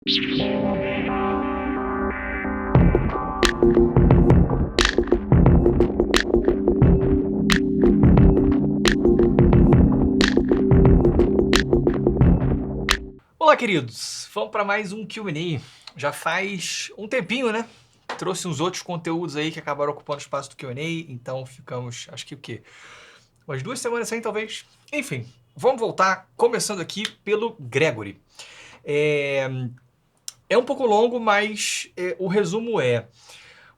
Olá, queridos! Vamos para mais um Q&A. Já faz um tempinho, né? Trouxe uns outros conteúdos aí que acabaram ocupando o espaço do Q&A, então ficamos, acho que o quê? Umas 2 semanas sem, talvez. Enfim, vamos voltar, começando aqui pelo Gregory. É um pouco longo, mas o resumo é...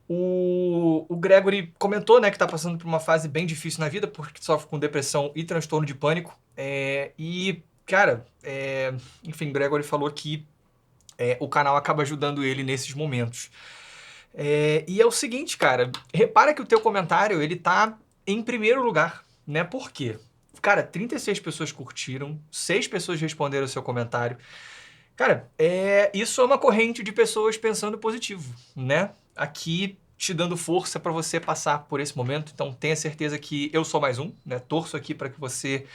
O Gregory comentou, né, que está passando por uma fase bem difícil na vida, porque sofre com depressão e transtorno de pânico. Cara, enfim, o Gregory falou que o canal acaba ajudando ele nesses momentos. E é o seguinte, cara, repara que o teu comentário, ele tá em primeiro lugar, né? Por quê? Cara, 36 pessoas curtiram, 6 pessoas responderam o seu comentário. Cara, isso é uma corrente de pessoas pensando positivo, né? Aqui te dando força para você passar por esse momento. Então tenha certeza que eu sou mais um, né? Torço aqui para que você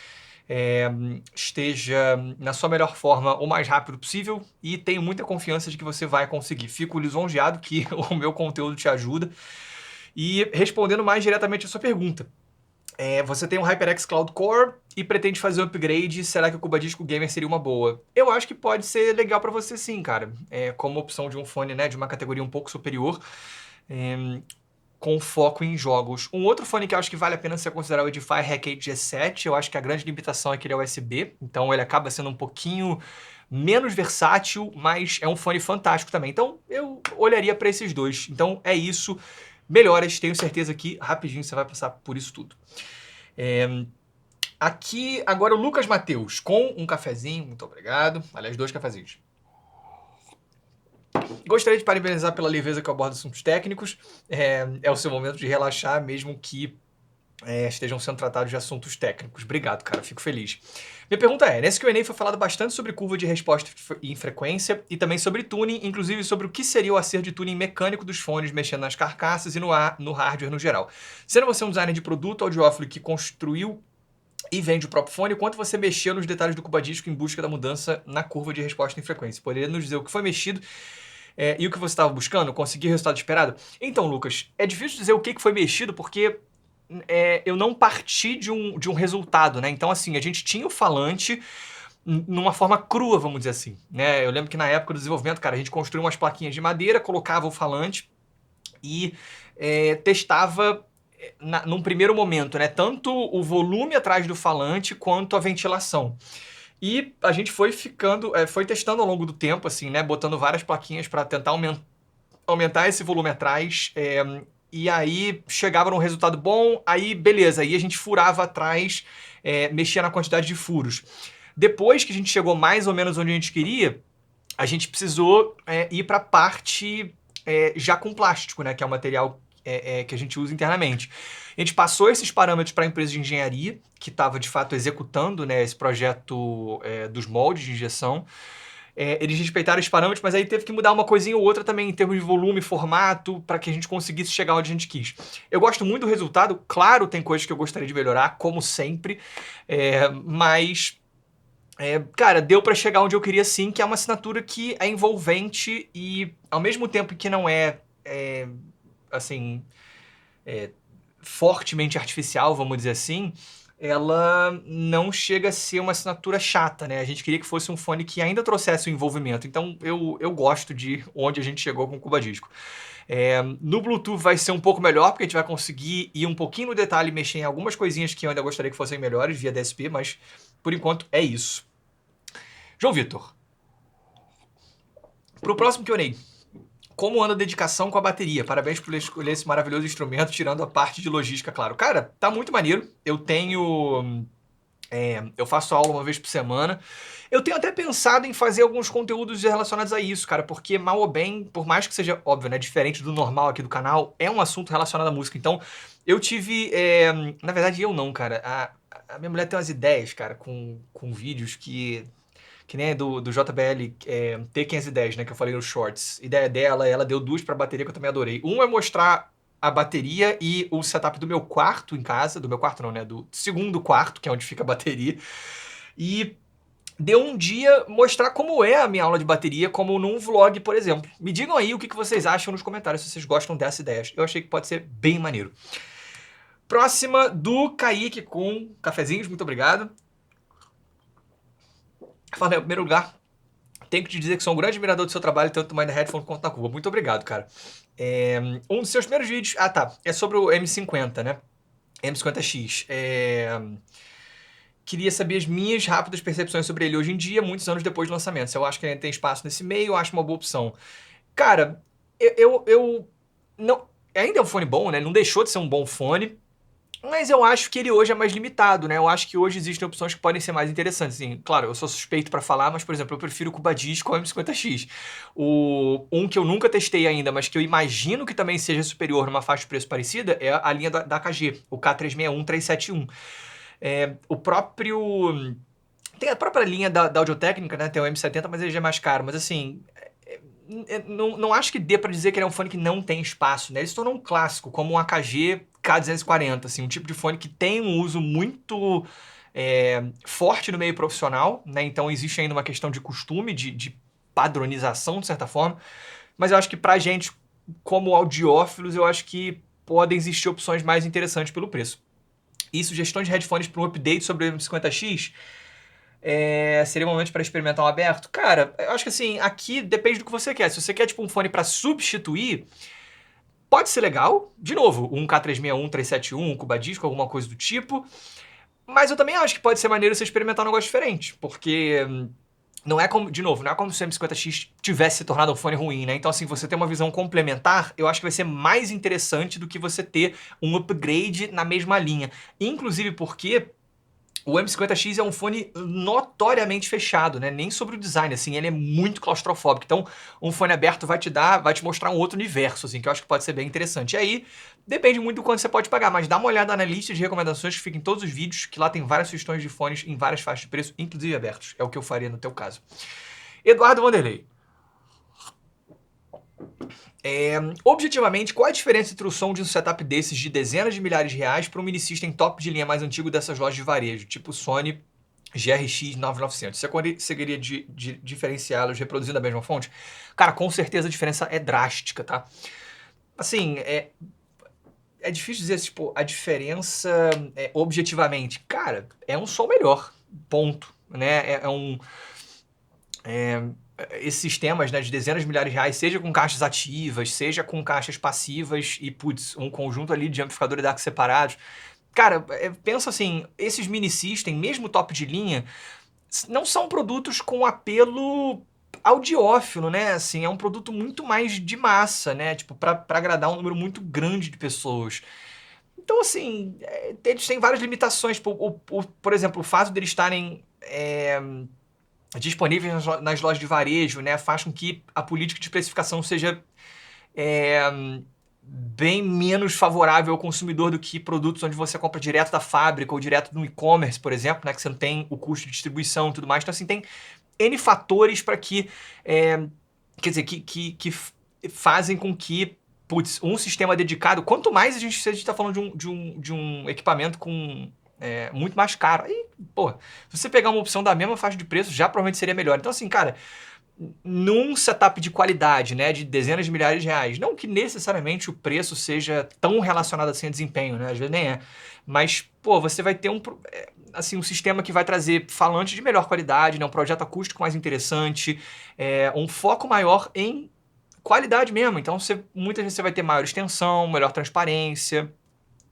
esteja na sua melhor forma o mais rápido possível e tenho muita confiança de que você vai conseguir. Fico lisonjeado que o meu conteúdo te ajuda. E respondendo mais diretamente a sua pergunta, você tem um HyperX Cloud Core e pretende fazer um upgrade, será que o Cubadisco Gamer seria uma boa? Eu acho que pode ser legal para você sim, cara. Como opção de um fone, né, de uma categoria um pouco superior, com foco em jogos. Um outro fone que eu acho que vale a pena ser considerado é o Edifier Hack G7. Eu acho que a grande limitação é que ele é USB, então ele acaba sendo um pouquinho menos versátil, mas é um fone fantástico também. Então eu olharia para esses dois. Então é isso. Melhoras, tenho certeza que rapidinho você vai passar por isso tudo. Aqui, agora o Lucas Mateus, com um cafezinho, muito obrigado. Aliás, 2 cafezinhos. Gostaria de parabenizar pela leveza que eu abordo assuntos técnicos. É o seu momento de relaxar, mesmo que estejam sendo tratados de assuntos técnicos. Obrigado, cara, fico feliz. Minha pergunta é, nesse Q&A foi falado bastante sobre curva de resposta em frequência e também sobre tuning, inclusive sobre o que seria o acerto de tuning mecânico dos fones, mexendo nas carcaças e no hardware no geral. Sendo você um designer de produto audiófilo que construiu e vende o próprio fone, quanto você mexeu nos detalhes do Cubadisco em busca da mudança na curva de resposta em frequência? Poderia nos dizer o que foi mexido e o que você estava buscando? Conseguir o resultado esperado? Então, Lucas, é difícil dizer o que foi mexido porque eu não parti de um resultado, né? Então, assim, a gente tinha o falante numa forma crua, vamos dizer assim, né? Eu lembro que na época do desenvolvimento, cara, a gente construiu umas plaquinhas de madeira, colocava o falante e testava num primeiro momento, né? Tanto o volume atrás do falante quanto a ventilação. E a gente foi foi testando ao longo do tempo, assim, né? Botando várias plaquinhas para tentar aumentar esse volume atrás. E aí chegava num resultado bom, aí beleza, aí a gente furava atrás, mexia na quantidade de furos. Depois que a gente chegou mais ou menos onde a gente queria, a gente precisou ir para a parte já com plástico, né? Que é o material que a gente usa internamente. A gente passou esses parâmetros para a empresa de engenharia, que estava de fato executando, né, esse projeto dos moldes de injeção. Eles respeitaram os parâmetros, mas aí teve que mudar uma coisinha ou outra também em termos de volume, formato, para que a gente conseguisse chegar onde a gente quis. Eu gosto muito do resultado, claro, tem coisas que eu gostaria de melhorar, como sempre, mas cara, deu para chegar onde eu queria sim, que é uma assinatura que é envolvente e, ao mesmo tempo que não assim, fortemente artificial, vamos dizer assim, ela não chega a ser uma assinatura chata, né? A gente queria que fosse um fone que ainda trouxesse o envolvimento. Então, eu gosto de onde a gente chegou com o Cubadisco. No Bluetooth vai ser um pouco melhor, porque a gente vai conseguir ir um pouquinho no detalhe e mexer em algumas coisinhas que eu ainda gostaria que fossem melhores via DSP, mas, por enquanto, é isso. João Vitor, pro próximo Q&A, como anda a dedicação com a bateria? Parabéns por escolher esse maravilhoso instrumento, tirando a parte de logística, claro. Cara, tá muito maneiro. Eu faço aula uma vez por semana. Eu tenho até pensado em fazer alguns conteúdos relacionados a isso, cara, porque mal ou bem, por mais que seja, óbvio, né, diferente do normal aqui do canal, é um assunto relacionado à música. Então, eu tive... na verdade, eu não, cara. A minha mulher tem umas ideias, cara, com vídeos que nem do JBL T510, né, que eu falei nos shorts. Ideia dela, ela deu 2 pra bateria que eu também adorei. Um é mostrar a bateria e o setup do meu quarto em casa, do meu quarto não, né, do segundo quarto, que é onde fica a bateria. E de um dia mostrar como é a minha aula de bateria, como num vlog, por exemplo. Me digam aí o que vocês acham nos comentários, se vocês gostam dessa ideia. Eu achei que pode ser bem maneiro. Próxima do Kaique com cafezinhos, muito obrigado. Fala, em primeiro lugar, tenho que te dizer que sou um grande admirador do seu trabalho, tanto no Mind Headphone quanto na Cuba. Muito obrigado, cara. Um dos seus primeiros vídeos... Ah, tá. É sobre o M50, né? M50X. Queria saber as minhas rápidas percepções sobre ele hoje em dia, muitos anos depois do lançamento. Se eu acho que ele tem espaço nesse meio, eu acho uma boa opção. Cara, eu não... Ainda é um fone bom, né? Não deixou de ser um bom fone. Mas eu acho que ele hoje é mais limitado, né? Eu acho que hoje existem opções que podem ser mais interessantes. Assim, claro, eu sou suspeito pra falar, mas, por exemplo, eu prefiro o Cubadisc ao M50X. Um que eu nunca testei ainda, mas que eu imagino que também seja superior numa faixa de preço parecida, é a linha da KG, o K361, 371. O próprio... Tem a própria linha da Audio-Técnica, né? Tem o M70, mas ele já é mais caro. Mas, assim, não acho que dê pra dizer que ele é um fone que não tem espaço, né? Ele se tornou um clássico, como um AKG K240, assim, um tipo de fone que tem um uso muito forte no meio profissional, né? Então existe ainda uma questão de costume, de padronização, de certa forma. Mas eu acho que pra gente, como audiófilos, eu acho que podem existir opções mais interessantes pelo preço. E sugestões de headphones para um update sobre o M50X... seria um momento para experimentar um aberto? Cara, eu acho que assim, aqui depende do que você quer. Se você quer tipo um fone para substituir, pode ser legal. De novo, um K361, 371, um Cubadisco, alguma coisa do tipo. Mas eu também acho que pode ser maneiro você experimentar um negócio diferente, porque não é como, de novo, não é como se o M50X tivesse se tornado um fone ruim, né? Então, assim, você ter uma visão complementar, eu acho que vai ser mais interessante do que você ter um upgrade na mesma linha. Inclusive porque o M50X é um fone notoriamente fechado, né? Nem sobre o design, assim, ele é muito claustrofóbico. Então, um fone aberto vai te mostrar um outro universo, assim, que eu acho que pode ser bem interessante. E aí, depende muito do quanto você pode pagar, mas dá uma olhada na lista de recomendações que fica em todos os vídeos, que lá tem várias sugestões de fones em várias faixas de preço, inclusive abertos. É o que eu faria no teu caso. Eduardo Vanderlei. Objetivamente, qual a diferença entre o som de um setup desses de dezenas de milhares de reais para um mini system top de linha mais antigo dessas lojas de varejo, tipo Sony GRX 9900? Você conseguiria diferenciá-los reproduzindo a mesma fonte? Cara, com certeza a diferença é drástica, tá? Assim, é difícil dizer, tipo, a diferença objetivamente. Cara, é um som melhor, ponto, né? Esses sistemas, né, de dezenas de milhares de reais, seja com caixas ativas, seja com caixas passivas e, putz, um conjunto ali de amplificador e DAC separados. Cara, pensa assim, esses mini system, mesmo top de linha, não são produtos com apelo audiófilo, né? Assim, é um produto muito mais de massa, né? Tipo, para agradar um número muito grande de pessoas. Então, assim, eles têm várias limitações. Por exemplo, o fato deles estarem disponíveis nas lojas de varejo, né, faz com que a política de precificação seja bem menos favorável ao consumidor do que produtos onde você compra direto da fábrica ou direto no e-commerce, por exemplo, né, que você não tem o custo de distribuição e tudo mais. Então, assim, tem N fatores para que, quer dizer, que fazem com que, putz, um sistema dedicado, quanto mais a gente está falando de um equipamento com muito mais caro. Aí, pô, se você pegar uma opção da mesma faixa de preço, já provavelmente seria melhor. Então, assim, cara, num setup de qualidade, né, de dezenas de milhares de reais, não que necessariamente o preço seja tão relacionado assim a desempenho, né, às vezes nem é, mas, pô, você vai ter um sistema que vai trazer falantes de melhor qualidade, né, um projeto acústico mais interessante, um foco maior em qualidade mesmo. Então, muitas vezes você vai ter maior extensão, melhor transparência,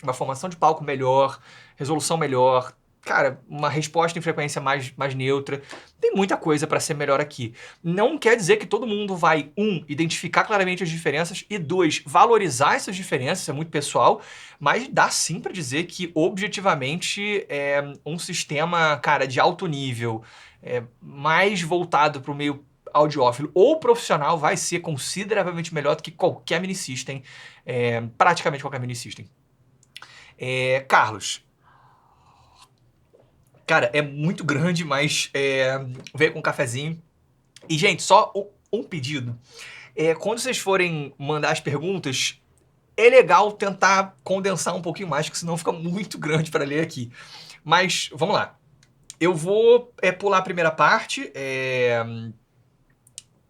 uma formação de palco melhor, resolução melhor, cara, uma resposta em frequência mais neutra. Tem muita coisa para ser melhor aqui. Não quer dizer que todo mundo vai, identificar claramente as diferenças e, dois, valorizar essas diferenças, é muito pessoal, mas dá sim para dizer que, objetivamente, um sistema, cara, de alto nível, mais voltado para o meio audiófilo ou profissional vai ser consideravelmente melhor do que qualquer mini system, praticamente qualquer mini system. Carlos. Cara, é muito grande, mas veio com um cafezinho. E, gente, só um pedido. Quando vocês forem mandar as perguntas, é legal tentar condensar um pouquinho mais, porque senão fica muito grande para ler aqui. Mas, vamos lá. eu vou pular a primeira parte,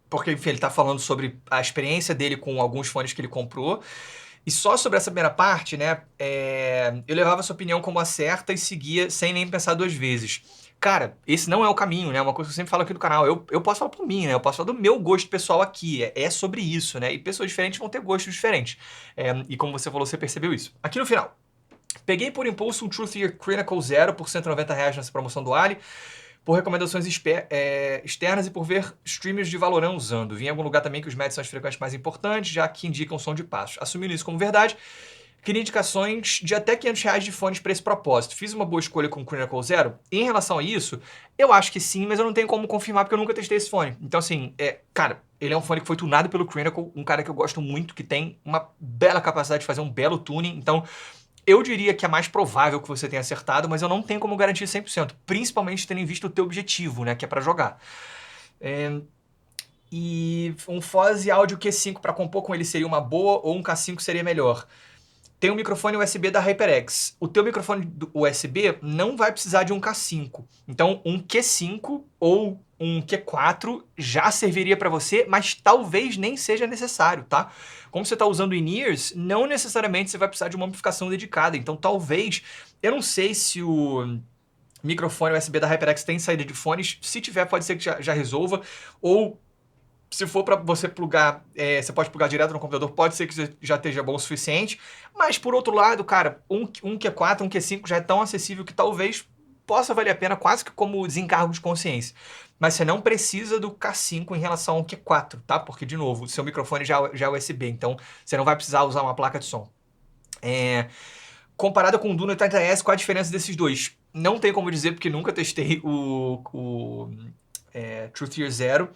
porque, enfim, ele tá falando sobre a experiência dele com alguns fones que ele comprou. E só sobre essa primeira parte, né, eu levava sua opinião como a certa e seguia sem nem pensar duas vezes. Cara, esse não é o caminho, né? Uma coisa que eu sempre falo aqui no canal. Eu posso falar por mim, né? Eu posso falar do meu gosto pessoal aqui. É sobre isso, né? E pessoas diferentes vão ter gostos diferentes. E como você falou, você percebeu isso. Aqui no final, peguei por impulso um Truth Ear Critical Zero por R$190 nessa promoção do Ali, por recomendações externas e por ver streamers de Valorant usando. Vi em algum lugar também que os médios são as frequências mais importantes, já que indicam som de passos. Assumindo isso como verdade, queria indicações de até R$500 de fones para esse propósito. Fiz uma boa escolha com o Critical Zero? E em relação a isso, eu acho que sim, mas eu não tenho como confirmar porque eu nunca testei esse fone. Então assim, cara, ele é um fone que foi tunado pelo Critical, um cara que eu gosto muito, que tem uma bela capacidade de fazer um belo tuning, então eu diria que é mais provável que você tenha acertado, mas eu não tenho como garantir 100%, principalmente tendo em vista o teu objetivo, né, que é para jogar. E um Foze áudio Q5 para compor com ele seria uma boa ou um K5 seria melhor? Tem um microfone USB da HyperX. O teu microfone USB não vai precisar de um K5. Então, um Q5 ou um Q4 já serviria para você, mas talvez nem seja necessário, tá? Como você está usando in-ears, não necessariamente você vai precisar de uma amplificação dedicada. Então, talvez... Eu não sei se o microfone USB da HyperX tem saída de fones. Se tiver, pode ser que já resolva. Ou... se for para você plugar, você pode plugar direto no computador, pode ser que já esteja bom o suficiente. Mas, por outro lado, cara, um Q4, um Q5 já é tão acessível que talvez possa valer a pena quase que como desencargo de consciência. Mas você não precisa do K5 em relação ao Q4, tá? Porque, de novo, o seu microfone já é USB, então você não vai precisar usar uma placa de som. Comparado com o Duno 30S, qual a diferença desses dois? Não tem como dizer, porque nunca testei o Truth Ear Zero.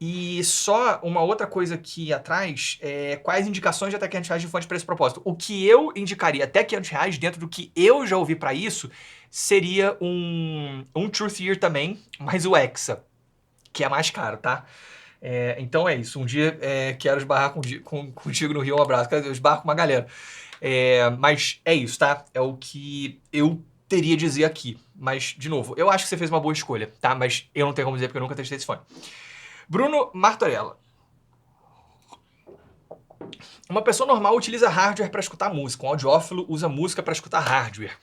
E só uma outra coisa aqui atrás, quais indicações de até R$500 de fonte para esse propósito? O que eu indicaria até R$500 dentro do que eu já ouvi para isso seria um Truth Ear também, mas o Exa, que é mais caro, tá? Então é isso. Um dia quero esbarrar contigo no Rio, um abraço. Eu esbarro com uma galera. Mas é isso, tá? É o que eu teria a dizer aqui. Mas, de novo, eu acho que você fez uma boa escolha, tá? Mas eu não tenho como dizer porque eu nunca testei esse fone. Bruno Martorella. Uma pessoa normal utiliza hardware para escutar música. Um audiófilo usa música para escutar hardware.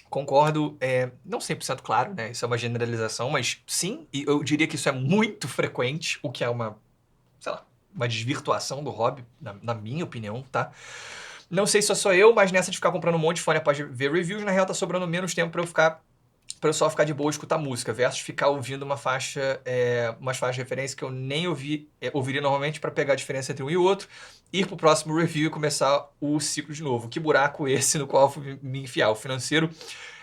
Concordo, não 100% claro, né? Isso é uma generalização, mas sim, e eu diria que isso é muito frequente, o que é uma, sei lá, uma desvirtuação do hobby, na minha opinião, tá? Não sei se sou só eu, mas nessa de ficar comprando um monte de fone após ver reviews, na real tá sobrando menos tempo para eu só ficar de boa e escutar música, versus ficar ouvindo umas faixas de referência que eu nem ouviria normalmente para pegar a diferença entre um e o outro, ir pro próximo review e começar o ciclo de novo. Que buraco esse no qual eu fui me enfiar? O financeiro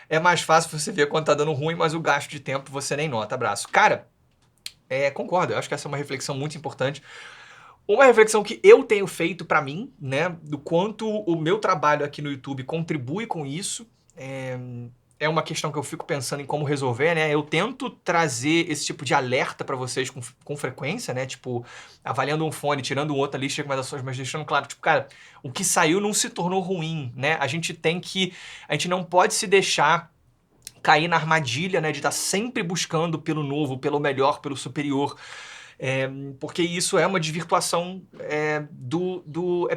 é mais fácil você ver quando tá dando ruim, mas o gasto de tempo você nem nota. Abraço. Cara, concordo, eu acho que essa é uma reflexão muito importante. Uma reflexão que eu tenho feito para mim, né, do quanto o meu trabalho aqui no YouTube contribui com isso, é uma questão que eu fico pensando em como resolver, né? Eu tento trazer esse tipo de alerta para vocês com frequência, né? Tipo, avaliando um fone, tirando um outro ali, de recomendações, mas deixando claro, tipo, cara, o que saiu não se tornou ruim, né? A gente não pode se deixar cair na armadilha, né, de estar sempre buscando pelo novo, pelo melhor, pelo superior. Porque isso é uma desvirtuação é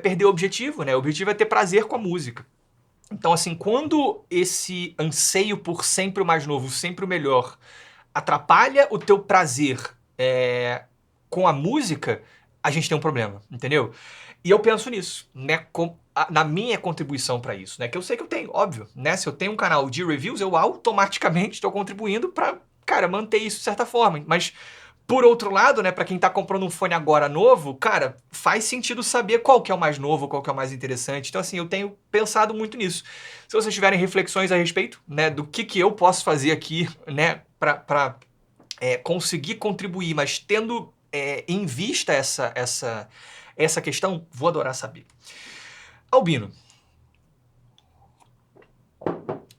perder o objetivo, né? O objetivo é ter prazer com a música. Então, assim, quando esse anseio por sempre o mais novo, sempre o melhor, atrapalha o teu prazer com a música, a gente tem um problema, entendeu? E eu penso nisso, né? Na minha contribuição para isso, né? Que eu sei que eu tenho, óbvio, né? Se eu tenho um canal de reviews, eu automaticamente estou contribuindo para, cara, manter isso de certa forma. Mas, por outro lado, né, para quem tá comprando um fone agora novo, cara, faz sentido saber qual que é o mais novo, qual que é o mais interessante. Então, assim, eu tenho pensado muito nisso. Se vocês tiverem reflexões a respeito, né, do que eu posso fazer aqui, né, para conseguir contribuir, mas tendo em vista essa questão, vou adorar saber. Albino.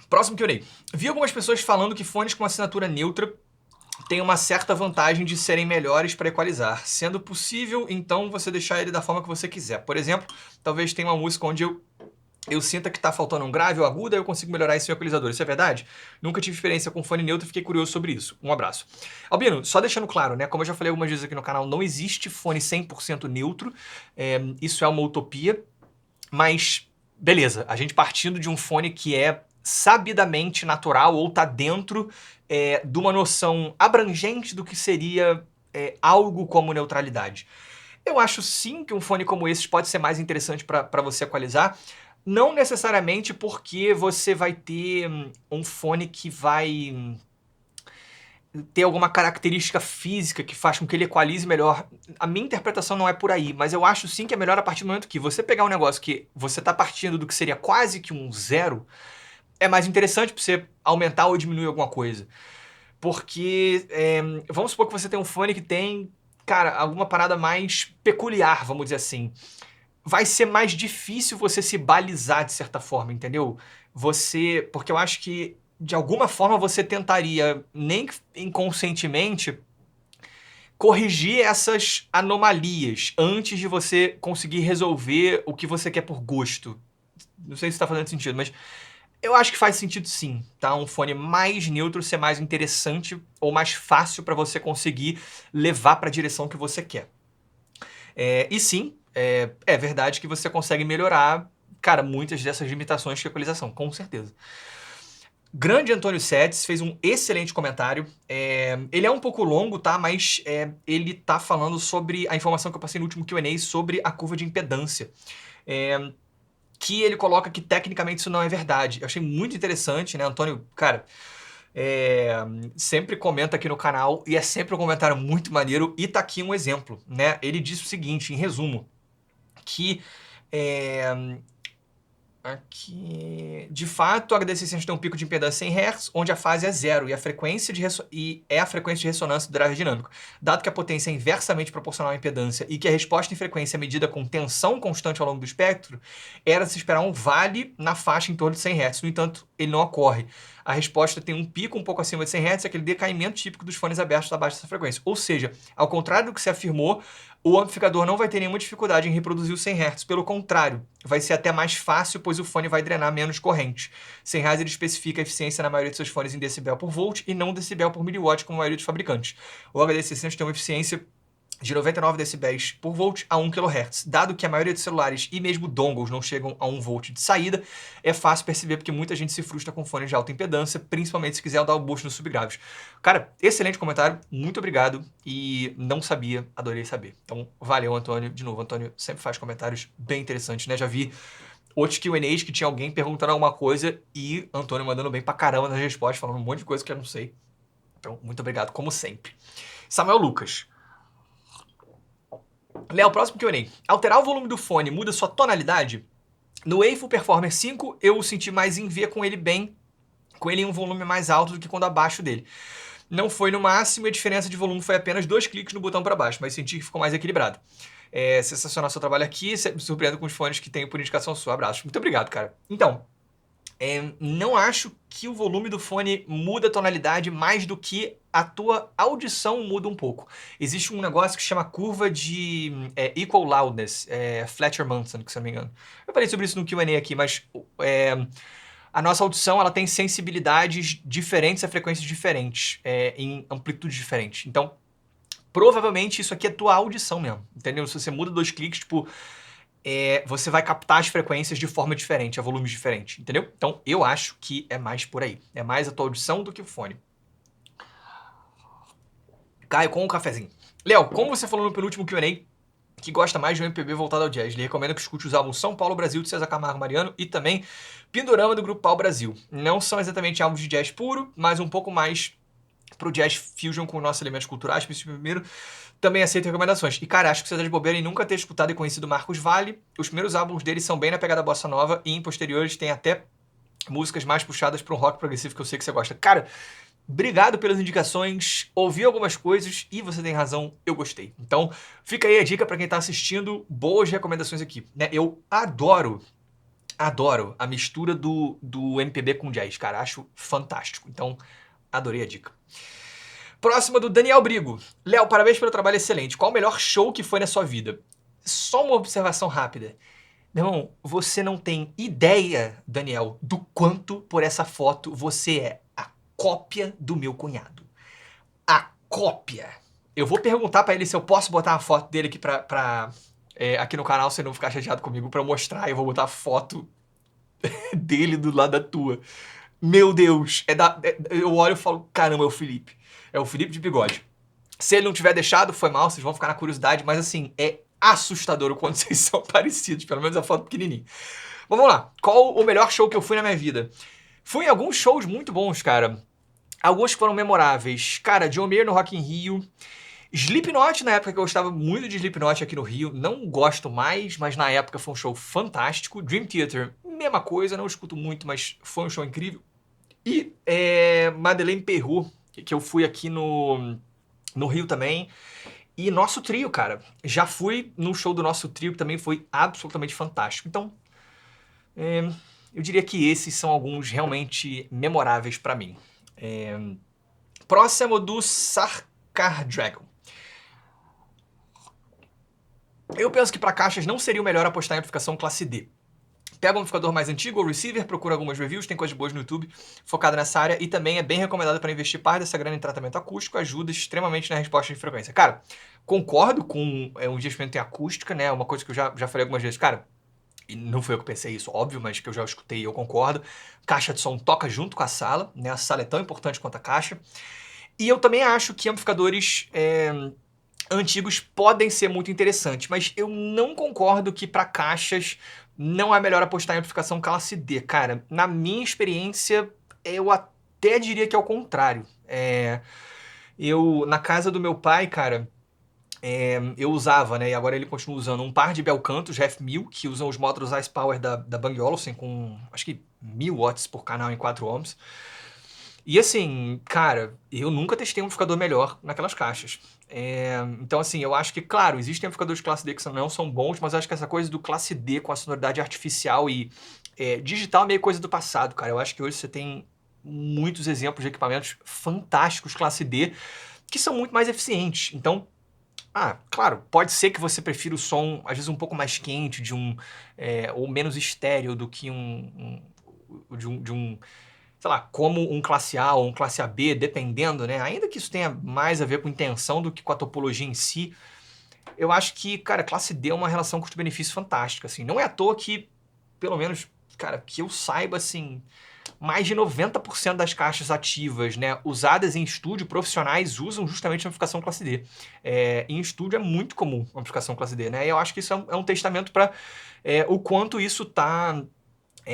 Próximo Q&A. Vi algumas pessoas falando que fones com assinatura neutra tem uma certa vantagem de serem melhores para equalizar. Sendo possível, então, você deixar ele da forma que você quiser. Por exemplo, talvez tenha uma música onde eu eu sinta que tá faltando um grave ou agudo, aí eu consigo melhorar esse equalizador. Isso é verdade? Nunca tive experiência com fone neutro, fiquei curioso sobre isso. Um abraço. Albino, só deixando claro, né? Como eu já falei algumas vezes aqui no canal, não existe fone 100% neutro. Isso é uma utopia. Mas, beleza, a gente partindo de um fone que é sabidamente natural ou tá dentro de uma noção abrangente do que seria algo como neutralidade. Eu acho sim que um fone como esse pode ser mais interessante para você equalizar, não necessariamente porque você vai ter um fone que vai ter alguma característica física que faz com que ele equalize melhor. A minha interpretação não é por aí, mas eu acho sim que é melhor a partir do momento que você pegar um negócio que você está partindo do que seria quase que um zero, é mais interessante para você aumentar ou diminuir alguma coisa. Porque vamos supor que você tem um fone que tem, cara, alguma parada mais peculiar, vamos dizer assim. Vai ser mais difícil você se balizar de certa forma, entendeu? Porque eu acho que de alguma forma você tentaria, nem inconscientemente, corrigir essas anomalias antes de você conseguir resolver o que você quer por gosto. Não sei se está fazendo sentido, mas eu acho que faz sentido sim, tá? Um fone mais neutro ser mais interessante ou mais fácil para você conseguir levar para a direção que você quer. E sim, é verdade que você consegue melhorar, cara, muitas dessas limitações de equalização, com certeza. Grande Antônio Sedes fez um excelente comentário. Ele é um pouco longo, tá? Mas ele tá falando sobre a informação que eu passei no último Q&A sobre a curva de impedância. Que ele coloca que tecnicamente isso não é verdade. Eu achei muito interessante, né? Antônio, cara, sempre comenta aqui no canal e é sempre um comentário muito maneiro. E tá aqui um exemplo, né? Ele diz o seguinte, em resumo, que aqui, de fato, a HDC100 tem um pico de impedância 100 Hz, onde a fase é zero e a frequência é a frequência de ressonância do driver dinâmico. Dado que a potência é inversamente proporcional à impedância e que a resposta em frequência é medida com tensão constante ao longo do espectro, era se esperar um vale na faixa em torno de 100 Hz. No entanto, ele não ocorre. A resposta tem um pico um pouco acima de 100 Hz, aquele decaimento típico dos fones abertos abaixo dessa frequência. Ou seja, ao contrário do que se afirmou, o amplificador não vai ter nenhuma dificuldade em reproduzir os 100 Hz. Pelo contrário, vai ser até mais fácil, pois o fone vai drenar menos corrente. 100 Hz ele especifica a eficiência na maioria de seus fones em decibel por volt e não decibel por miliwatt, como a maioria dos fabricantes. O HD600 tem uma eficiência de 99 decibéis por volt a 1 kHz. Dado que a maioria dos celulares e mesmo dongles não chegam a 1 volt de saída, é fácil perceber porque muita gente se frustra com fones de alta impedância, principalmente se quiser dar o boost nos subgraves. Cara, excelente comentário, muito obrigado e não sabia, adorei saber. Então, valeu, Antônio. De novo, Antônio sempre faz comentários bem interessantes, né? Já vi outros Q&As que tinha alguém perguntando alguma coisa e Antônio mandando bem pra caramba nas respostas, falando um monte de coisa que eu não sei. Então, muito obrigado, como sempre. Samuel Lucas. Léo, próximo Q&A. Alterar o volume do fone muda sua tonalidade? No Eiffel Performer 5, eu o senti mais em V com ele em um volume mais alto do que quando abaixo dele. Não foi no máximo e a diferença de volume foi apenas 2 cliques no botão para baixo, mas senti que ficou mais equilibrado. Sensacional seu trabalho aqui, me surpreendo com os fones que tenho por indicação sua. Abraço. Muito obrigado, cara. Então, não acho que o volume do fone muda a tonalidade mais do que a tua audição muda um pouco. Existe um negócio que chama curva de equal loudness, Fletcher-Manson, se não me engano. Eu falei sobre isso no Q&A aqui, mas a nossa audição ela tem sensibilidades diferentes a frequências diferentes, em amplitudes diferentes. Então, provavelmente isso aqui é tua audição mesmo, entendeu? Se você muda 2 cliques, tipo, você vai captar as frequências de forma diferente, a volumes diferentes, entendeu? Então, eu acho que é mais por aí. É mais a tua audição do que o fone. Caio, com um cafezinho. Léo, como você falou no penúltimo Q&A, que gosta mais de um MPB voltado ao jazz, lhe recomendo que escute os álbuns São Paulo Brasil, de César Camargo Mariano, e também Pindorama, do Grupo Pau Brasil. Não são exatamente álbuns de jazz puro, mas um pouco mais pro jazz fusion com nossos elementos culturais, primeiro, também aceito recomendações. E, cara, acho que você tá de bobeira em nunca ter escutado e conhecido Marcos Valle. Os primeiros álbuns dele são bem na pegada bossa nova e em posteriores tem até músicas mais puxadas para um rock progressivo que eu sei que você gosta. Cara, obrigado pelas indicações, ouvi algumas coisas e você tem razão, eu gostei. Então, fica aí a dica para quem tá assistindo, boas recomendações aqui, né? Eu adoro a mistura do MPB com jazz, cara, acho fantástico. Então, adorei a dica. Próxima do Daniel Brigo. Léo, parabéns pelo trabalho excelente. Qual o melhor show que foi na sua vida? Só uma observação rápida. Meu irmão, você não tem ideia, Daniel, do quanto por essa foto você é a cópia do meu cunhado. A cópia. Eu vou perguntar pra ele se eu posso botar a foto dele aqui aqui no canal, se ele não ficar chateado comigo, pra eu mostrar. Eu vou botar a foto dele do lado da tua. Meu Deus, eu olho e falo, caramba, é o Felipe. É o Felipe de bigode. Se ele não tiver deixado, foi mal, vocês vão ficar na curiosidade, mas assim, é assustador o quanto vocês são parecidos, pelo menos a foto pequenininha. Vamos lá, qual o melhor show que eu fui na minha vida? Fui em alguns shows muito bons, cara. Alguns foram memoráveis. Cara, John Mayer no Rock in Rio. Slipknot, na época que eu gostava muito de Slipknot aqui no Rio. Não gosto mais, mas na época foi um show fantástico. Dream Theater, mesma coisa, não escuto muito, mas foi um show incrível. E Madeleine Perrot, que eu fui aqui no Rio também. E nosso trio, cara. Já fui no show do nosso trio, que também foi absolutamente fantástico. Então, eu diria que esses são alguns realmente memoráveis pra mim. Próximo do Sarkar Dragon. Eu penso que para caixas não seria o melhor apostar em amplificação classe D. Pega um amplificador mais antigo ou receiver, procura algumas reviews, tem coisas boas no YouTube focada nessa área e também é bem recomendado para investir parte dessa grana em tratamento acústico, ajuda extremamente na resposta de frequência. Cara, concordo com um investimento em acústica, né? Uma coisa que eu já falei algumas vezes, cara, e não foi eu que pensei isso, óbvio, mas que eu já escutei e eu concordo. Caixa de som toca junto com a sala, né? A sala é tão importante quanto a caixa. E eu também acho que amplificadores antigos podem ser muito interessantes, mas eu não concordo que para caixas não é melhor apostar em amplificação classe D. Cara, na minha experiência, eu até diria que é o contrário. Na casa do meu pai, cara, eu usava, né, e agora ele continua usando, um par de Belcantos RF1000, que usam os módulos Ice Power da Bang Olufsen, com acho que 1000 watts por canal em 4 ohms. E assim, cara, eu nunca testei um amplificador melhor naquelas caixas. Então assim, eu acho que, claro, existem amplificadores de classe D que não são bons, mas eu acho que essa coisa do classe D com a sonoridade artificial e digital é meio coisa do passado, cara. Eu acho que hoje você tem muitos exemplos de equipamentos fantásticos classe D que são muito mais eficientes. Então, claro, pode ser que você prefira o som, às vezes, um pouco mais quente, ou menos estéreo do que de um sei lá, como um classe A ou um classe AB, dependendo, né? Ainda que isso tenha mais a ver com intenção do que com a topologia em si, eu acho que, cara, classe D é uma relação custo-benefício fantástica, assim. Não é à toa que, pelo menos, cara, que eu saiba, assim, mais de 90% das caixas ativas, né, usadas em estúdio, profissionais usam justamente a amplificação classe D. Em estúdio é muito comum a amplificação classe D, né? E eu acho que isso é um testamento para o quanto isso tá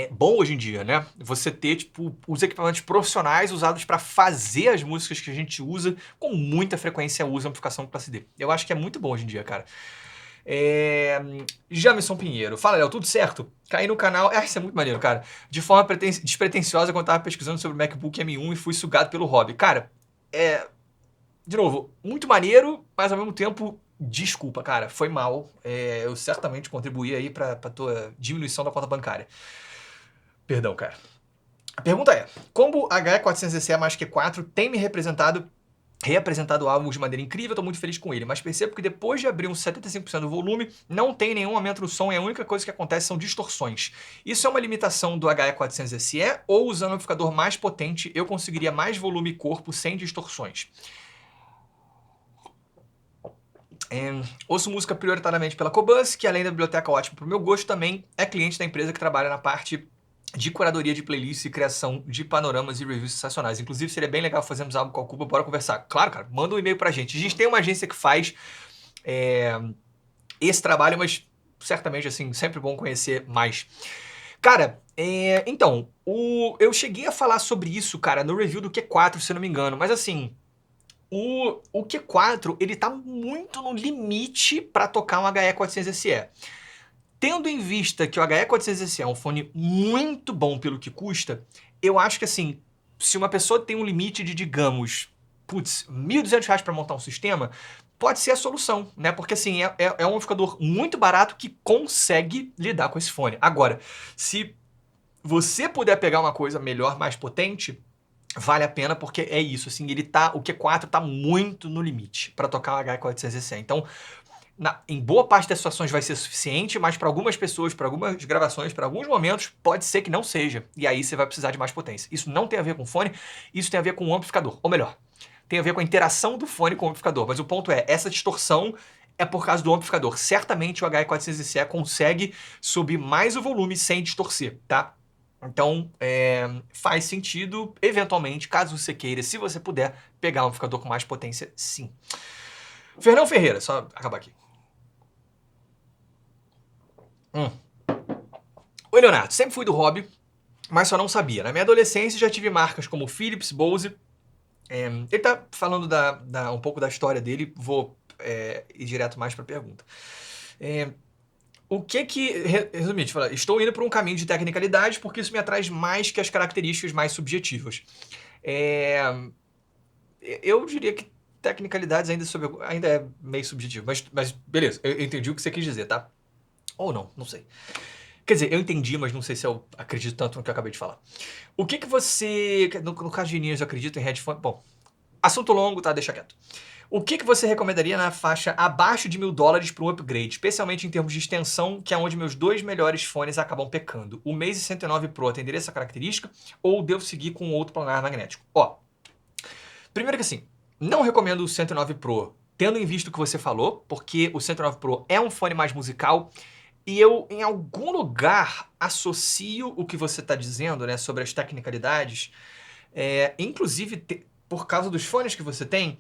bom hoje em dia, né? Você ter, tipo, os equipamentos profissionais usados para fazer as músicas que a gente usa, com muita frequência usa amplificação classe D. Eu acho que é muito bom hoje em dia, cara. Jamison Pinheiro. Fala, Léo, tudo certo? Caí no canal... isso é muito maneiro, cara. De forma despretensiosa, quando eu tava pesquisando sobre o MacBook M1 e fui sugado pelo hobby. Cara, de novo, muito maneiro, mas ao mesmo tempo... Desculpa, cara, foi mal. Eu certamente contribuí aí pra tua diminuição da conta bancária. Perdão, cara. A pergunta é, como HE400EC mais Q4 tem me reapresentado álbuns de maneira incrível, estou muito feliz com ele, mas percebo que depois de abrir uns 75% do volume, não tem nenhum aumento no som e a única coisa que acontece são distorções. Isso é uma limitação do HE400SE ou usando um amplificador mais potente eu conseguiria mais volume e corpo sem distorções? Ouço música prioritariamente pela Cobus, que além da biblioteca ótima para o meu gosto, também é cliente da empresa que trabalha na parte de curadoria de playlists e criação de panoramas e reviews sensacionais. Inclusive, seria bem legal fazermos algo com a Cuba, bora conversar. Claro, cara, manda um e-mail pra gente. A gente tem uma agência que faz esse trabalho, mas certamente, assim, sempre bom conhecer mais. Cara, então, eu cheguei a falar sobre isso, cara, no review do Q4, se eu não me engano, mas assim... O Q4, ele tá muito no limite para tocar um HE400SE. Tendo em vista que o HE400SE é um fone muito bom pelo que custa, eu acho que assim, se uma pessoa tem um limite de, digamos, putz, R$1.200 para montar um sistema, pode ser a solução, né? Porque assim, é um amplificador muito barato que consegue lidar com esse fone. Agora, se você puder pegar uma coisa melhor, mais potente, vale a pena porque é isso, assim, o Q4 tá muito no limite para tocar o HE400SE. Então, Em boa parte das situações vai ser suficiente, mas para algumas pessoas, para algumas gravações, para alguns momentos, pode ser que não seja. E aí você vai precisar de mais potência. Isso não tem a ver com fone, isso tem a ver com o amplificador. Ou melhor, tem a ver com a interação do fone com o amplificador. Mas o ponto é, essa distorção é por causa do amplificador. Certamente o HE400CE consegue subir mais o volume sem distorcer, tá? Então, faz sentido, eventualmente, caso você queira, se você puder, pegar um amplificador com mais potência, sim. Fernão Ferreira, só acabar aqui. Oi, Leonardo. Sempre fui do hobby, mas só não sabia. Na minha adolescência já tive marcas como Philips, Bose. Ele tá falando um pouco da história dele, vou ir direto mais para a pergunta. O que que... Resumindo, estou indo por um caminho de tecnicalidade porque isso me atrai mais que as características mais subjetivas. Eu diria que tecnicalidades ainda é meio subjetivo, mas beleza, eu entendi o que você quis dizer, tá? Ou não sei. Quer dizer, eu entendi, mas não sei se eu acredito tanto no que eu acabei de falar. O que você... No caso de Inês, eu acredito em headphone... Bom, assunto longo, tá? Deixa quieto. O que você recomendaria na faixa abaixo de $1.000 para um upgrade, especialmente em termos de extensão, que é onde meus dois melhores fones acabam pecando? O Mase 109 Pro atenderia essa característica ou devo seguir com outro planar magnético? Ó, primeiro que assim, não recomendo o 109 Pro, tendo em vista o que você falou, porque o 109 Pro é um fone mais musical e eu, em algum lugar, associo o que você está dizendo, né, sobre as tecnicalidades, inclusive por causa dos fones que você tem,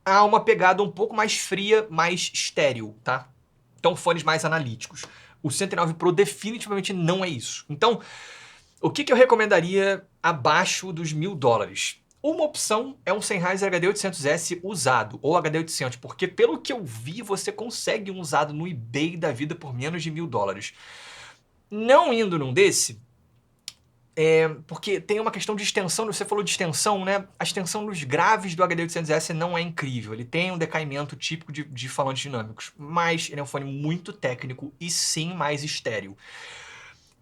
há uma pegada um pouco mais fria, mais estéril, tá? Então, fones mais analíticos. O 109 Pro definitivamente não é isso. Então, o que eu recomendaria abaixo dos $1.000? Uma opção é um Sennheiser HD800S usado, ou HD800, porque pelo que eu vi, você consegue um usado no eBay da vida por menos de $1.000. Não indo num desse, porque tem uma questão de extensão, você falou de extensão, né? A extensão dos graves do HD800S não é incrível, ele tem um decaimento típico de falantes dinâmicos, mas ele é um fone muito técnico e sim mais estéreo.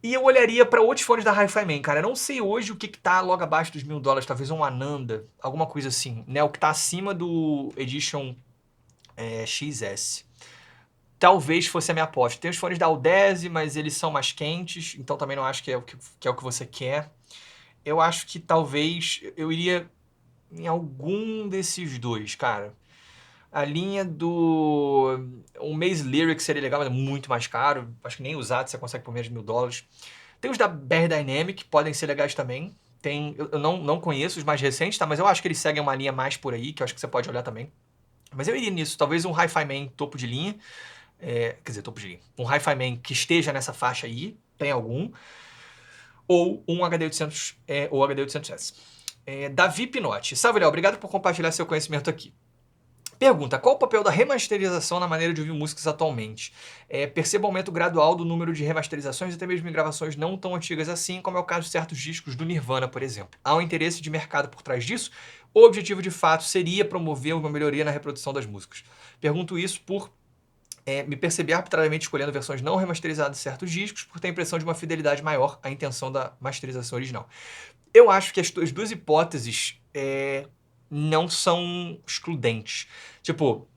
E eu olharia para outros fones da Hi-Fi Man, cara. Eu não sei hoje o que tá logo abaixo dos $1.000, talvez um Ananda, alguma coisa assim, né? O que tá acima do Edition XS. Talvez fosse a minha aposta. Tem os fones da Audeze, mas eles são mais quentes, então também não acho que é o que você quer. Eu acho que talvez eu iria em algum desses dois, cara. A linha do... O Mase Lyric seria legal, mas é muito mais caro. Acho que nem usado você consegue por menos de $1.000. Tem os da BR Dynamic, podem ser legais também. Eu não conheço os mais recentes, tá? Mas eu acho que eles seguem uma linha mais por aí, que eu acho que você pode olhar também. Mas eu iria nisso. Talvez um Hi-Fi Man topo de linha. Quer dizer, topo de linha. Um Hi-Fi Man que esteja nessa faixa aí, tem algum. Ou um HD800 ou HD800S. Davi Pinotti. Salve, Léo. Obrigado por compartilhar seu conhecimento aqui. Pergunta, qual o papel da remasterização na maneira de ouvir músicas atualmente? Percebo aumento gradual do número de remasterizações, até mesmo em gravações não tão antigas assim, como é o caso de certos discos do Nirvana, por exemplo. Há um interesse de mercado por trás disso? O objetivo, de fato, seria promover uma melhoria na reprodução das músicas. Pergunto isso por me perceber arbitrariamente escolhendo versões não remasterizadas de certos discos, por ter a impressão de uma fidelidade maior à intenção da masterização original. Eu acho que as duas hipóteses não são excludentes. Tipo,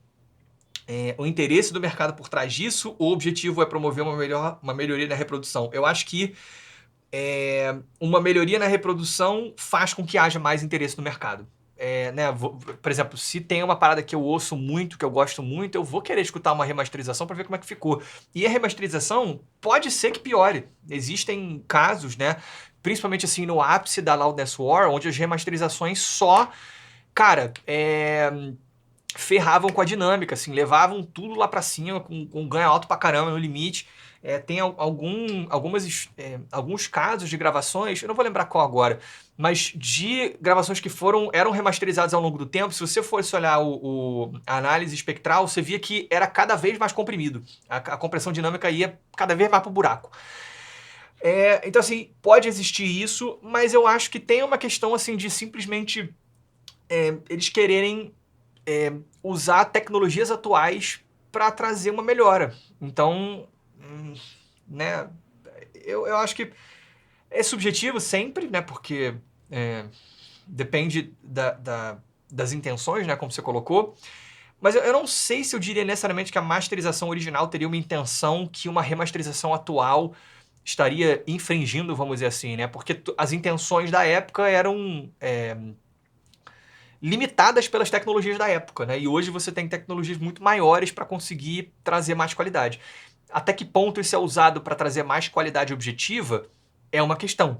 o interesse do mercado por trás disso, o objetivo é promover uma melhoria na reprodução. Eu acho que uma melhoria na reprodução faz com que haja mais interesse no mercado. Né, por exemplo, se tem uma parada que eu ouço muito, que eu gosto muito, eu vou querer escutar uma remasterização para ver como é que ficou. E a remasterização pode ser que piore. Existem casos, né, principalmente assim no ápice da Loudness War, onde as remasterizações só, cara, ferravam com a dinâmica, assim, levavam tudo lá pra cima, com ganho alto pra caramba, no limite. Tem alguns casos de gravações, eu não vou lembrar qual agora, mas de gravações que eram remasterizadas ao longo do tempo. Se você fosse olhar a análise espectral, você via que era cada vez mais comprimido. A compressão dinâmica ia cada vez mais pro buraco. Então, assim, pode existir isso, mas eu acho que tem uma questão, assim, de simplesmente eles quererem usar tecnologias atuais para trazer uma melhora. Então, né, eu acho que é subjetivo sempre, né, porque depende das intenções, né, como você colocou, Mas eu não sei se eu diria necessariamente que a masterização original teria uma intenção que uma remasterização atual estaria infringindo, vamos dizer assim, né? Porque as intenções da época eram limitadas pelas tecnologias da época, né? E hoje você tem tecnologias muito maiores para conseguir trazer mais qualidade. Até que ponto isso é usado para trazer mais qualidade objetiva é uma questão.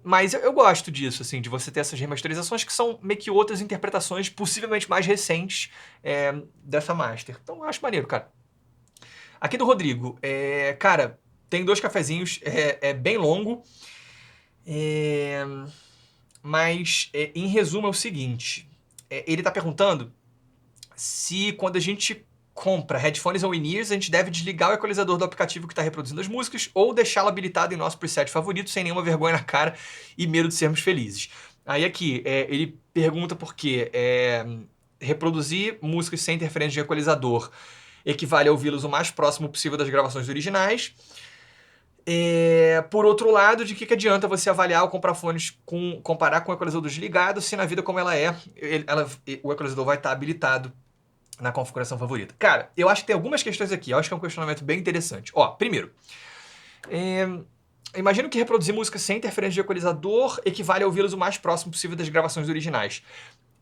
Mas eu gosto disso, assim, de você ter essas remasterizações que são meio que outras interpretações, possivelmente mais recentes, dessa master. Então eu acho maneiro, cara. Aqui do Rodrigo, cara, tem 2 cafezinhos, é bem longo, mas em resumo é o seguinte, ele tá perguntando se quando a gente compra headphones ou in-ears, a gente deve desligar o equalizador do aplicativo que está reproduzindo as músicas ou deixá-lo habilitado em nosso preset favorito sem nenhuma vergonha na cara e medo de sermos felizes. Aí aqui, ele pergunta por quê. Reproduzir músicas sem interferência de equalizador equivale a ouvi-los o mais próximo possível das gravações originais. Por outro lado, de que adianta você avaliar ou comprar fones comparar com o equalizador desligado se na vida como ela é, o equalizador vai estar habilitado na configuração favorita? Cara, eu acho que tem algumas questões aqui. Eu acho que é um questionamento bem interessante. Ó, primeiro, imagino que reproduzir música sem interferência de equalizador equivale a ouvi-los o mais próximo possível das gravações originais.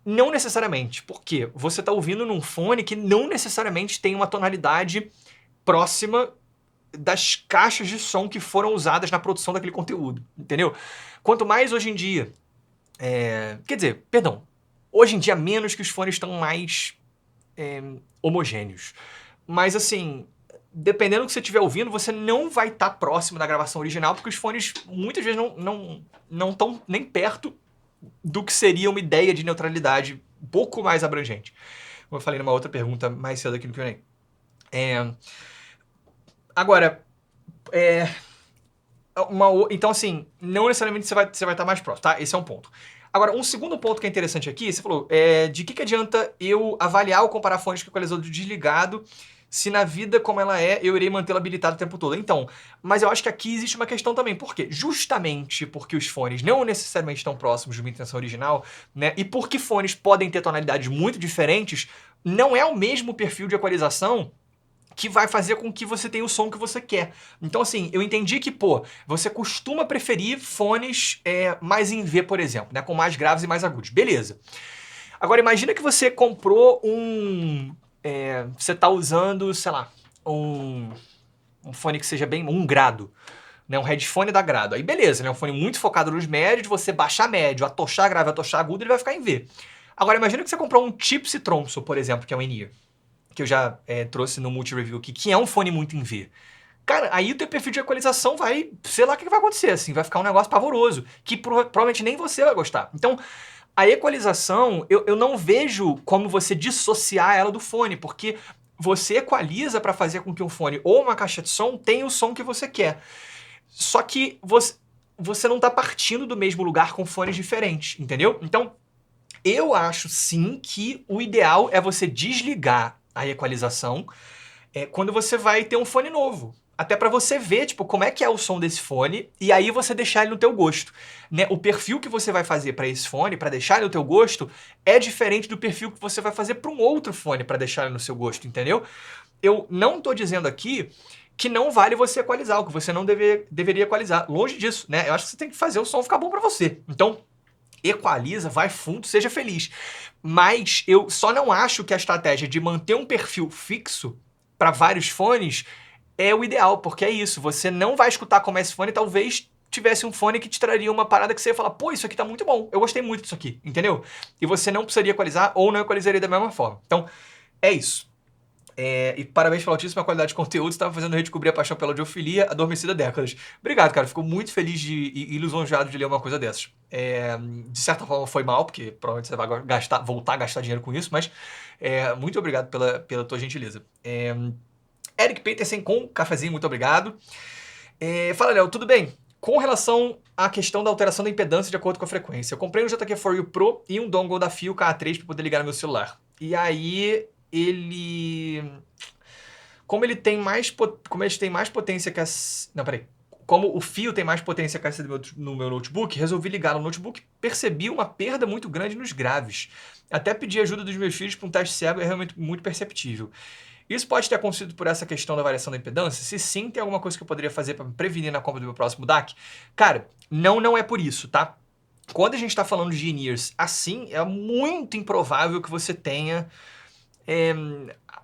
Não necessariamente, porque você está ouvindo num fone que não necessariamente tem uma tonalidade próxima das caixas de som que foram usadas na produção daquele conteúdo, entendeu? Quanto mais hoje em dia... quer dizer, perdão, hoje em dia menos que os fones estão mais homogêneos. Mas assim, dependendo do que você estiver ouvindo, você não vai estar próximo da gravação original, porque os fones muitas vezes não estão nem perto do que seria uma ideia de neutralidade um pouco mais abrangente. Como eu falei numa outra pergunta mais cedo aqui no Q&A. Agora, então assim, não necessariamente você vai estar mais próximo, tá? Esse é um ponto. Agora, um segundo ponto que é interessante aqui, você falou, de que adianta eu avaliar ou comparar fones com equalizador desligado se na vida como ela é, eu irei mantê-la habilitada o tempo todo? Então, mas eu acho que aqui existe uma questão também. Por quê? Justamente porque os fones não necessariamente estão próximos de uma intenção original, né? E porque fones podem ter tonalidades muito diferentes, não é o mesmo perfil de equalização que vai fazer com que você tenha o som que você quer. Então, assim, eu entendi que, você costuma preferir fones mais em V, por exemplo, né? Com mais graves e mais agudos. Beleza. Agora, imagina que você comprou você tá usando, sei lá, um fone que seja bem... um grado, né? Um headphone da grado. Aí, beleza, né? Um fone muito focado nos médios, de você baixar médio, atochar grave, atochar agudo, ele vai ficar em V. Agora, imagina que você comprou um Tipsy Tromso, por exemplo, que é um in-ear, que eu já trouxe no multi-review aqui, que é um fone muito em V. Cara, aí o teu perfil de equalização vai... sei lá o que vai acontecer, assim, vai ficar um negócio pavoroso, que provavelmente nem você vai gostar. Então, a equalização, eu não vejo como você dissociar ela do fone, porque você equaliza para fazer com que um fone ou uma caixa de som tenha o som que você quer. Só que você não está partindo do mesmo lugar com fones diferentes, entendeu? Então, eu acho sim que o ideal é você desligar a equalização quando você vai ter um fone novo. Até para você ver, tipo, como é que é o som desse fone e aí você deixar ele no teu gosto, né? O perfil que você vai fazer para esse fone, para deixar ele no teu gosto, é diferente do perfil que você vai fazer para um outro fone para deixar ele no seu gosto, entendeu? Eu não tô dizendo aqui que não vale você equalizar, o que você não deveria equalizar. Longe disso, né? Eu acho que você tem que fazer o som ficar bom para você. Então, equaliza, vai fundo, seja feliz. Mas eu só não acho que a estratégia de manter um perfil fixo para vários fones é o ideal, porque é isso, você não vai escutar como esse fone, talvez tivesse um fone que te traria uma parada que você ia falar, pô, isso aqui tá muito bom, eu gostei muito disso aqui, entendeu? E você não precisaria equalizar ou não equalizaria da mesma forma. Então, é isso. E parabéns pela altíssima qualidade de conteúdo, você estava fazendo eu redescobrir a paixão pela audiofilia adormecida há décadas. Obrigado, cara, fico muito feliz e lisonjeado de ler uma coisa dessas. De certa forma foi mal, porque provavelmente você vai voltar a gastar dinheiro com isso, mas muito obrigado pela tua gentileza. Eric Peterson com cafezinho, muito obrigado. Fala, Léo, tudo bem? Com relação à questão da alteração da impedância de acordo com a frequência, eu comprei um JK4U Pro e um dongle da Fio KA3 para poder ligar no meu celular. E aí, como eles têm mais potência que as... Não, peraí. como o fio tem mais potência que essa no meu notebook, resolvi ligar no notebook, percebi uma perda muito grande nos graves. Até pedi ajuda dos meus filhos para um teste cego, é realmente muito perceptível. Isso pode ter acontecido por essa questão da variação da impedância? Se sim, tem alguma coisa que eu poderia fazer para me prevenir na compra do meu próximo DAC? Cara, não é por isso, tá? Quando a gente está falando de in-ears assim, é muito improvável que você tenha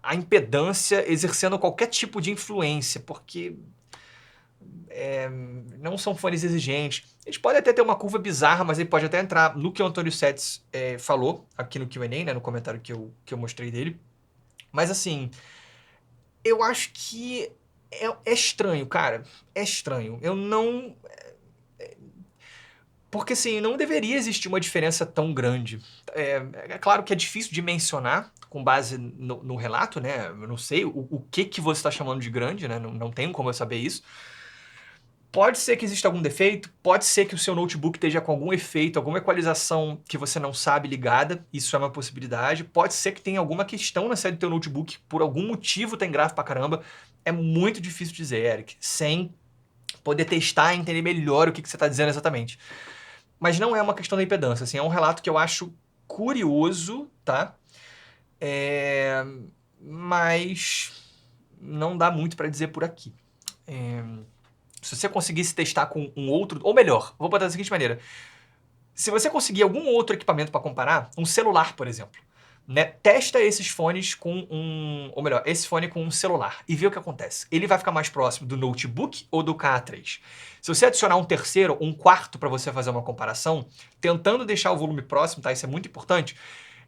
a impedância exercendo qualquer tipo de influência, porque não são fones exigentes. Eles podem até ter uma curva bizarra, mas ele pode até entrar no que o Antônio Setz falou aqui no Q&A, né, no comentário que eu mostrei dele. Mas assim, eu acho que é estranho, cara. É estranho. Eu não... Porque assim, não deveria existir uma diferença tão grande. É claro que é difícil de mencionar com base no relato, né? Eu não sei o que você está chamando de grande, né? Não tenho como eu saber isso. Pode ser que exista algum defeito, pode ser que o seu notebook esteja com algum efeito, alguma equalização que você não sabe ligada, isso é uma possibilidade. Pode ser que tenha alguma questão na saída do teu notebook, por algum motivo tem gráfico pra caramba. É muito difícil dizer, Eric, sem poder testar e entender melhor o que você está dizendo exatamente. Mas não é uma questão da impedância, assim, é um relato que eu acho curioso, tá? Mas não dá muito para dizer por aqui. Se você conseguisse testar com um outro, ou melhor, vou botar da seguinte maneira. Se você conseguir algum outro equipamento para comparar, um celular, por exemplo, né? Testa esses fones com ou melhor, esse fone com um celular e vê o que acontece. Ele vai ficar mais próximo do notebook ou do KA3? Se você adicionar um terceiro, um quarto para você fazer uma comparação, tentando deixar o volume próximo, tá? Isso é muito importante.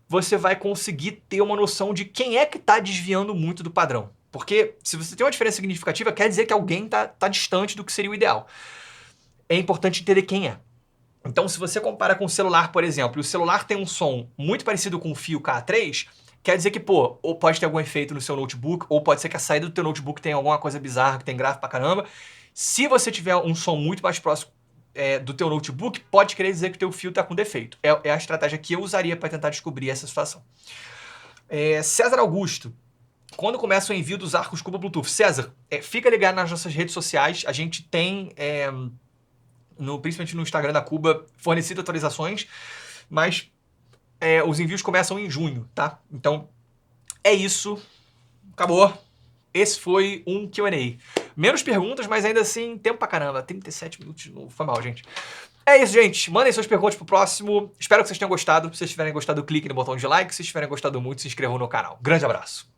Você vai conseguir ter uma noção de quem é que está desviando muito do padrão. Porque se você tem uma diferença significativa, quer dizer que alguém tá distante do que seria o ideal. É importante entender quem é. Então, se você compara com o celular, por exemplo, e o celular tem um som muito parecido com o fio KA3, quer dizer que, pô, ou pode ter algum efeito no seu notebook, ou pode ser que a saída do teu notebook tenha alguma coisa bizarra, que tem gráfico pra caramba. Se você tiver um som muito mais próximo do teu notebook, pode querer dizer que o teu fio tá com defeito. É a estratégia que eu usaria para tentar descobrir essa situação. César Augusto. Quando começa o envio dos arcos Cuba Bluetooth? César, fica ligado nas nossas redes sociais. A gente tem, principalmente no Instagram da Cuba, fornecido atualizações, mas os envios começam em junho, tá? Então, é isso. Acabou. Esse foi um Q&A. Menos perguntas, mas ainda assim, tempo pra caramba. 37 minutos de novo. Foi mal, gente. É isso, gente. Mandem suas perguntas pro próximo. Espero que vocês tenham gostado. Se vocês tiverem gostado, clique no botão de like. Se vocês tiverem gostado muito, se inscrevam no canal. Grande abraço.